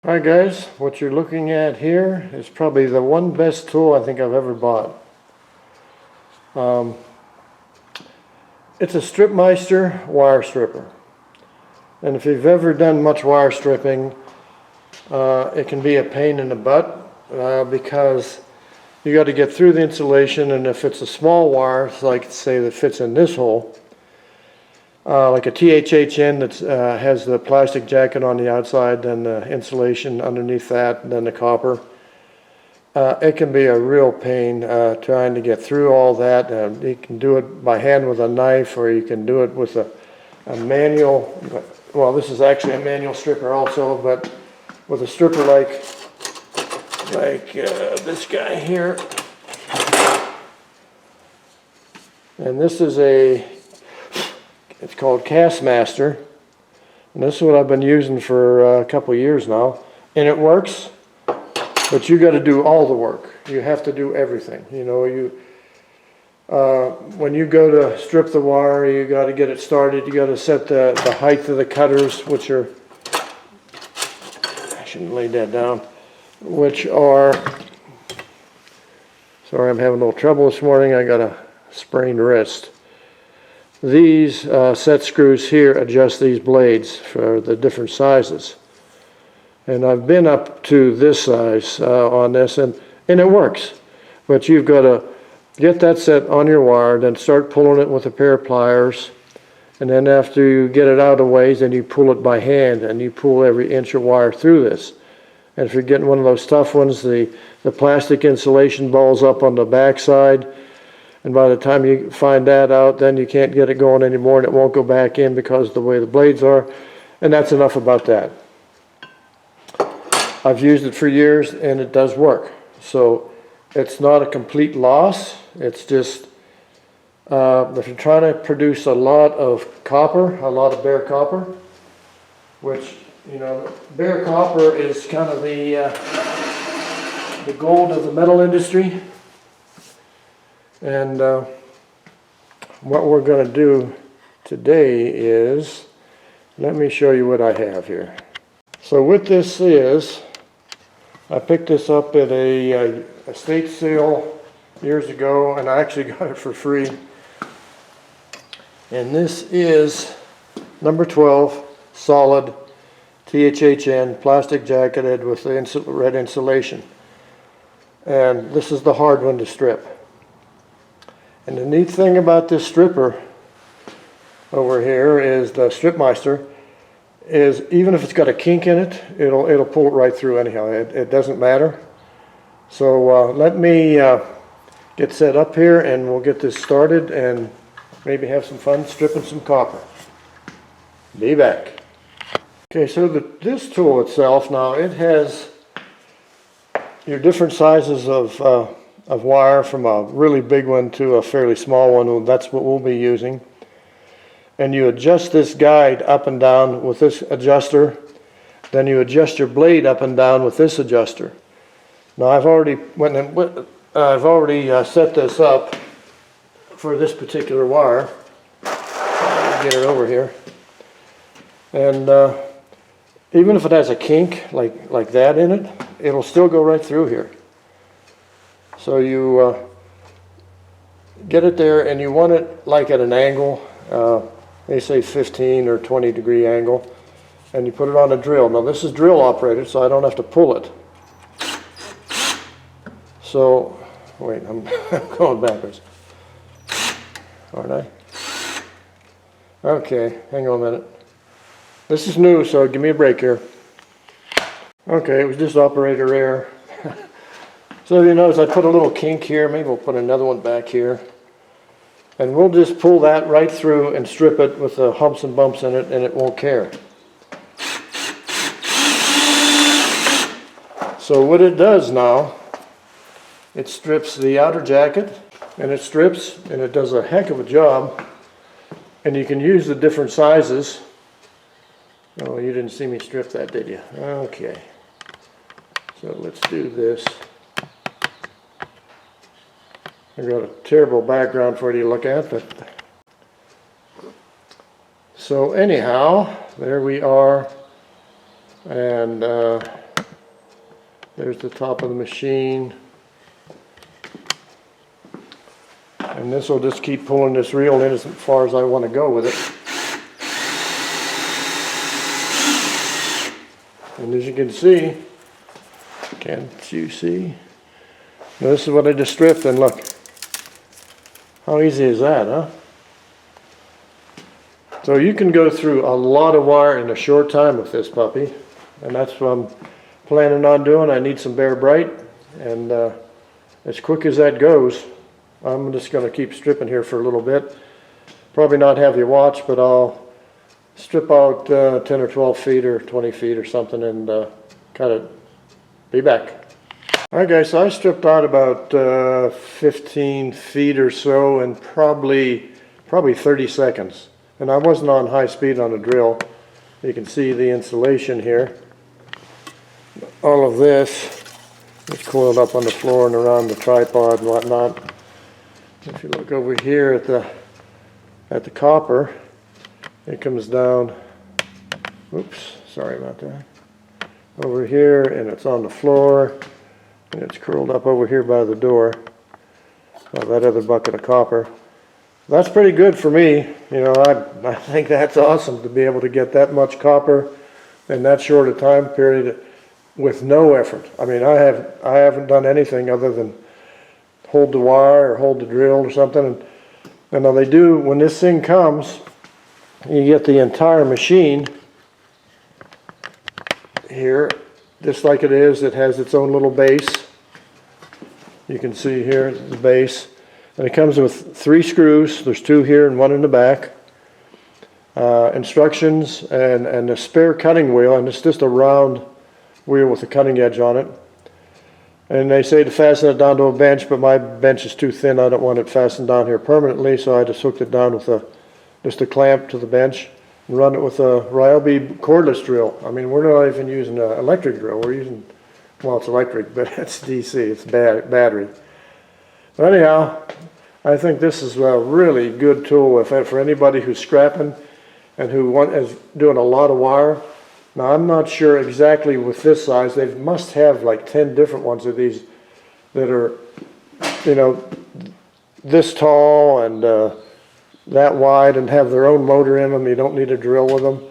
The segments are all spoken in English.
Alright guys, what you're looking at here is probably the one best tool I think I've ever bought. It's a Stripmeister wire stripper. And if you've ever done much wire stripping, it can be a pain in the butt because you got to get through the insulation, and if it's a small wire, like say that fits in this hole, like a THHN that has the plastic jacket on the outside, then the insulation underneath that, and then the copper. It can be a real pain trying to get through all that. You can do it by hand with a knife, or you can do it with a manual. Well, this is actually a manual stripper also, but with a stripper like this guy here. And this is it's called Stripmeister, and this is what I've been using for a couple of years now, and it works, but you got to do all the work. You have to do everything. You know, when you go to strip the wire, you got to get it started. You got to set the height of the cutters, which are, I shouldn't lay that down, which are, sorry, I'm having a little trouble this morning. I got a sprained wrist. These set screws here adjust these blades for the different sizes, and I've been up to this size on this, and it works, but you've got to get that set on your wire, then start pulling it with a pair of pliers, and then after you get it out of ways, then you pull it by hand, and you pull every inch of wire through this. And if you're getting one of those tough ones, the plastic insulation balls up on the back side. And by the time you find that out, then you can't get it going anymore, and it won't go back in because of the way the blades are. And that's enough about that. I've used it for years, and it does work. So it's not a complete loss. It's just, if you're trying to produce a lot of copper, a lot of bare copper, which, you know, bare copper is kind of the gold of the metal industry. And what we're going to do today is, let me show you what I have here. So what this is, I picked this up at a estate sale years ago, and I actually got it for free. And this is number 12 solid THHN plastic jacketed with the red insulation. And this is the hard one to strip. And the neat thing about this stripper over here is the Stripmeister is, even if it's got a kink in it, it'll pull it right through anyhow. It doesn't matter. So let me get set up here, and we'll get this started and maybe have some fun stripping some copper. Be back. Okay, so this tool itself now, it has your different sizes of wire, from a really big one to a fairly small one. That's what we'll be using. And you adjust this guide up and down with this adjuster. Then you adjust your blade up and down with this adjuster. Now I've already set this up for this particular wire. Get it over here. And even if it has a kink like that in it, it'll still go right through here. So you get it there, and you want it like at an angle, they say 15 or 20 degree angle, and you put it on a drill. Now this is drill operated, so I don't have to pull it. So, wait, I'm going backwards, aren't I? Okay, hang on a minute. This is new, so give me a break here. Okay, it was just operator error. So you notice I put a little kink here. Maybe we'll put another one back here. And we'll just pull that right through and strip it with the humps and bumps in it, and it won't care. So what it does now, it strips the outer jacket, and it strips, and it does a heck of a job. And you can use the different sizes. Oh, you didn't see me strip that, did you? Okay. So let's do this. I've got a terrible background for you to look at, but so anyhow, there we are, and There's the top of the machine. And this will just keep pulling this reel in as far as I want to go with it. And as you can see, can't you see? Now this is what I just stripped, and look. How easy is that, huh? So you can go through a lot of wire in a short time with this puppy. And that's what I'm planning on doing. I need some Bear Bright. And as quick as that goes, I'm just going to keep stripping here for a little bit. Probably not have you watch, but I'll strip out 10 or 12 feet or 20 feet or something and cut it. Be back. Alright guys, so I stripped out about 15 feet or so in probably 30 seconds. And I wasn't on high speed on the drill. You can see the insulation here. All of this is coiled up on the floor and around the tripod and whatnot. If you look over here at the copper, it comes down, oops, sorry about that, over here, and it's on the floor, and it's curled up over here by the door, that other bucket of copper. That's pretty good for me. You know, I think that's awesome to be able to get that much copper in that short a time period with no effort. I mean, I haven't done anything other than hold the wire or hold the drill or something. And now they do, when this thing comes, you get the entire machine here, just like it is. It has its own little base. You can see here the base. And it comes with 3 screws. There's 2 here and 1 in the back. Instructions and a spare cutting wheel, and it's just a round wheel with a cutting edge on it. And they say to fasten it down to a bench, but my bench is too thin. I don't want it fastened down here permanently, so I just hooked it down with just a clamp to the bench and run it with a Ryobi cordless drill. I mean, we're not even using an electric drill. We're using, well, it's electric, but it's DC. It's battery. But anyhow, I think this is a really good tool for anybody who's scrapping and who is doing a lot of wire. Now, I'm not sure exactly with this size. They must have like 10 different ones of these that are, you know, this tall and that wide and have their own motor in them. You don't need a drill with them.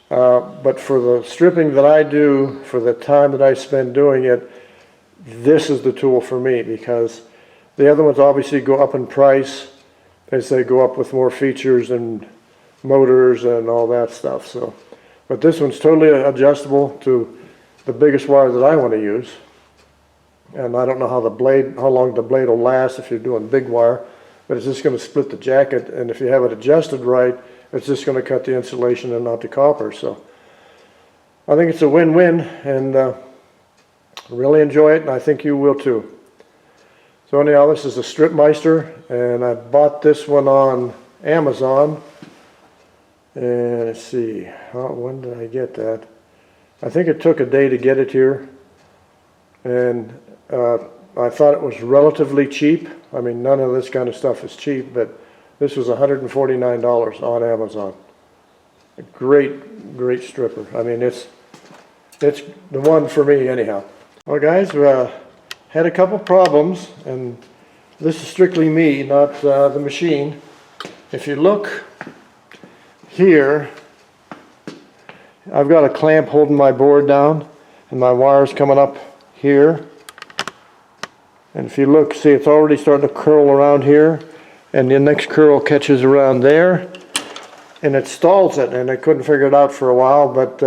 But for the stripping that I do, for the time that I spend doing it, this is the tool for me, because the other ones obviously go up in price as they go up with more features and motors and all that stuff. So. But this one's totally adjustable to the biggest wire that I want to use. And I don't know how long the blade will last if you're doing big wire, but it's just going to split the jacket, and if you have it adjusted right, it's just going to cut the insulation and not the copper. So I think it's a win-win, and really enjoy it, and I think you will too. So anyhow, this is a Stripmeister, and I bought this one on Amazon. And let's see, when did I get that? I think it took a day to get it here. And I thought it was relatively cheap. I mean, none of this kind of stuff is cheap, but this was $149 on Amazon. A great, great stripper. I mean, it's the one for me anyhow. Well guys, had a couple problems, and this is strictly me, not the machine. If you look here, I've got a clamp holding my board down, and my wire's coming up here. And if you look, see, it's already starting to curl around here, and the next curl catches around there, and it stalls it, and I couldn't figure it out for a while, but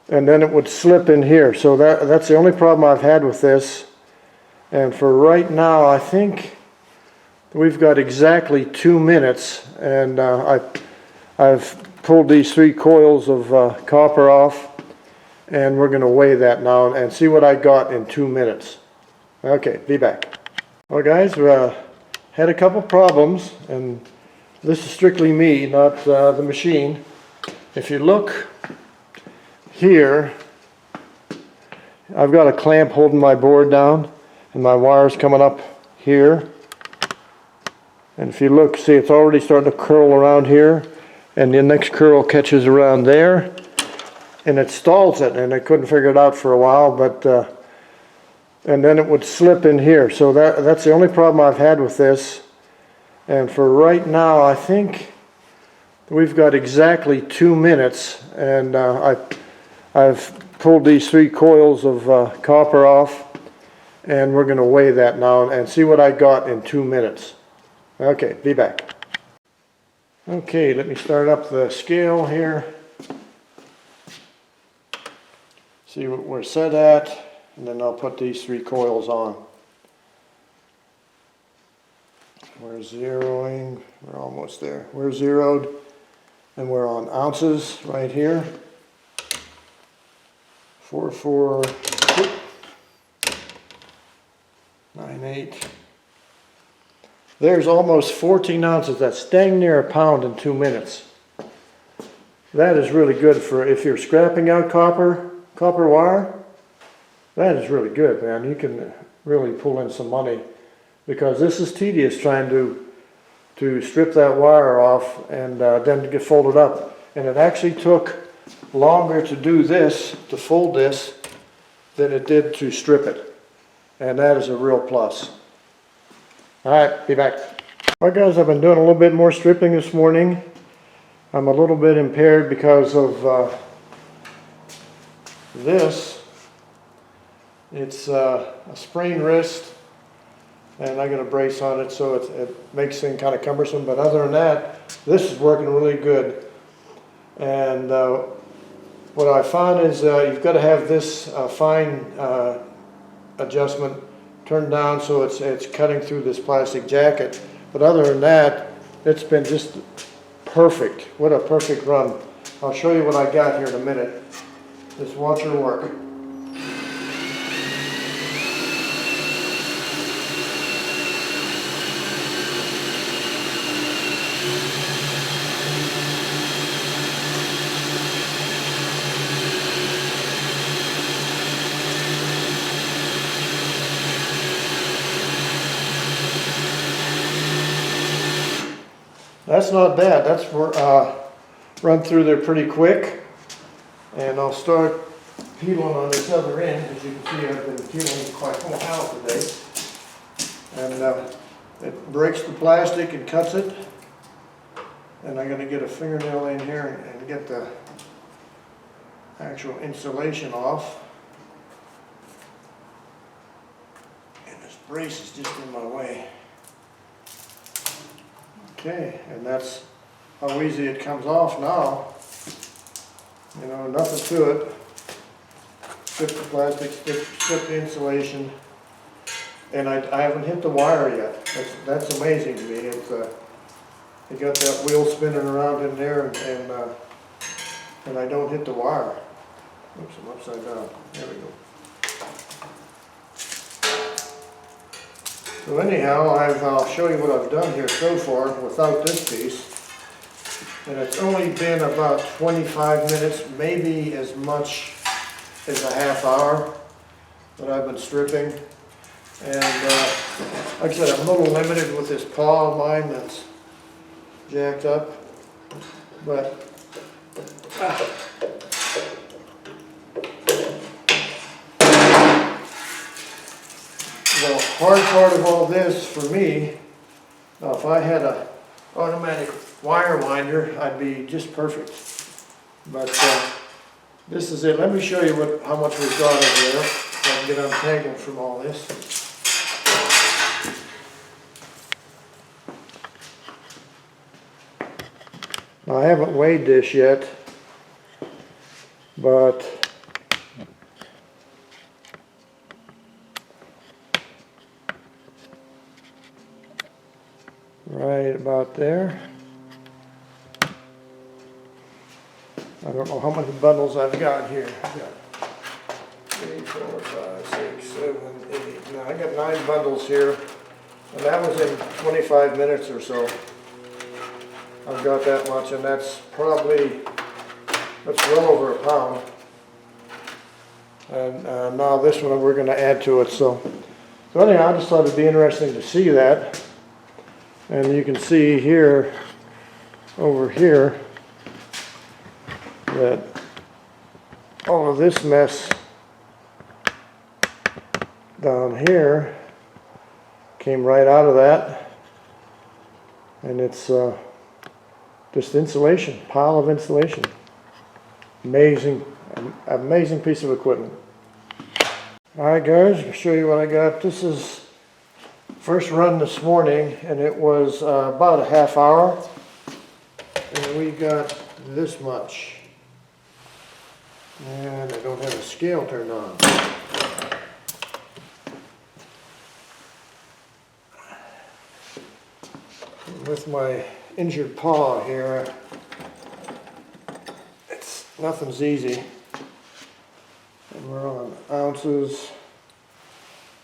and then it would slip in here. So that's the only problem I've had with this. And for right now, I think we've got exactly 2 minutes, and I've pulled these 3 coils of copper off, and we're going to weigh that now and see what I got in 2 minutes. Okay, be back. Well guys, had a couple problems, and this is strictly me, not the machine. If you look here, I've got a clamp holding my board down, and my wire's coming up here. And if you look, see, it's already starting to curl around here, and the next curl catches around there, and it stalls it, and I couldn't figure it out for a while, but and then it would slip in here. So that's the only problem I've had with this. And for right now, I think we've got exactly 2 minutes, and I've pulled these 3 coils of copper off, and we're going to weigh that now and see what I got in 2 minutes. Okay, be back. Okay, let me start up the scale here. See what we're set at, and then I'll put these 3 coils on. We're zeroing, we're almost there. We're zeroed, and we're on ounces right here. 4498. There's almost 14 ounces. That's dang near a pound in 2 minutes. That is really good for if you're scrapping out copper wire. That is really good, man. You can really pull in some money, because this is tedious trying to strip that wire off and then to get folded up. And it actually took longer to do this, to fold this, than it did to strip it. And that is a real plus. Alright, be back. Alright guys, I've been doing a little bit more stripping this morning. I'm a little bit impaired because of this. It's a sprained wrist, and I got a brace on it, so it makes things kind of cumbersome. But other than that, this is working really good. And what I found is you've got to have this fine adjustment turned down so it's cutting through this plastic jacket. But other than that, it's been just perfect. What a perfect run. I'll show you what I got here in a minute. Just watch her work. That's not bad. That's run through there pretty quick. And I'll start peeling on this other end. As you can see, I've been peeling quite a while today. And it breaks the plastic and cuts it. And I'm going to get a fingernail in here and get the actual insulation off. And this brace is just in my way. Okay, and that's how easy it comes off now. You know, nothing to it. Strip the plastic, strip the insulation, and I haven't hit the wire yet. That's amazing to me. It's you got that wheel spinning around in there, and I don't hit the wire. Oops, I'm upside down. There we go. So anyhow, I'll show you what I've done here so far without this piece. And it's only been about 25 minutes, maybe as much as a half hour that I've been stripping. And like I said, I'm a little limited with this paw of mine that's jacked up. But the hard part of all this for me, now if I had an automatic wire winder, I'd be just perfect. But this is it. Let me show you how much we've got over there so I can get untangled from all this. Now I haven't weighed this yet, but right about there. I don't know how many bundles I've got here. I've got 3, 4, 5, 6, 7, 8. Now I got 9 bundles here, and that was in 25 minutes or so. I've got that much, and that's well over a pound. And now this one we're going to add to it. So anyhow, I just thought it'd be interesting to see that. And you can see here, over here, that this mess down here came right out of that, and it's just insulation, pile of insulation. Amazing, amazing piece of equipment. Alright guys, I'll show you what I got. This is first run this morning, and it was about a half hour, and we got this much. And I don't have a scale turned on. With my injured paw here, nothing's easy. And we're on ounces.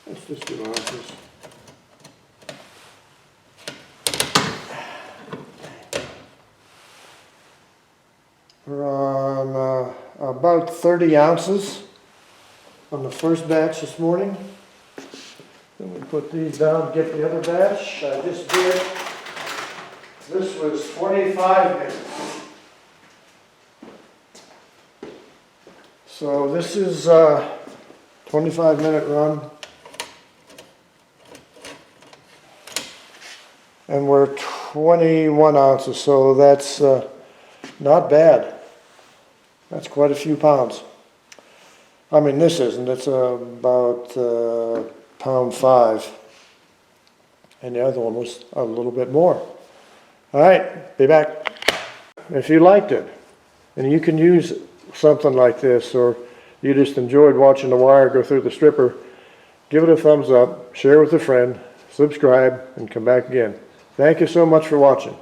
Let's just do ounces. We're on about 30 ounces on the first batch this morning. Then we put these down to get the other batch. I just did. This was 25 minutes. So this is a 25-minute run. And we're 21 ounces, so that's not bad. That's quite a few pounds. I mean, this isn't. It's about pound 5. And the other one was a little bit more. All right, be back. If you liked it, and you can use something like this, or you just enjoyed watching the wire go through the stripper, give it a thumbs up, share with a friend, subscribe, and come back again. Thank you so much for watching.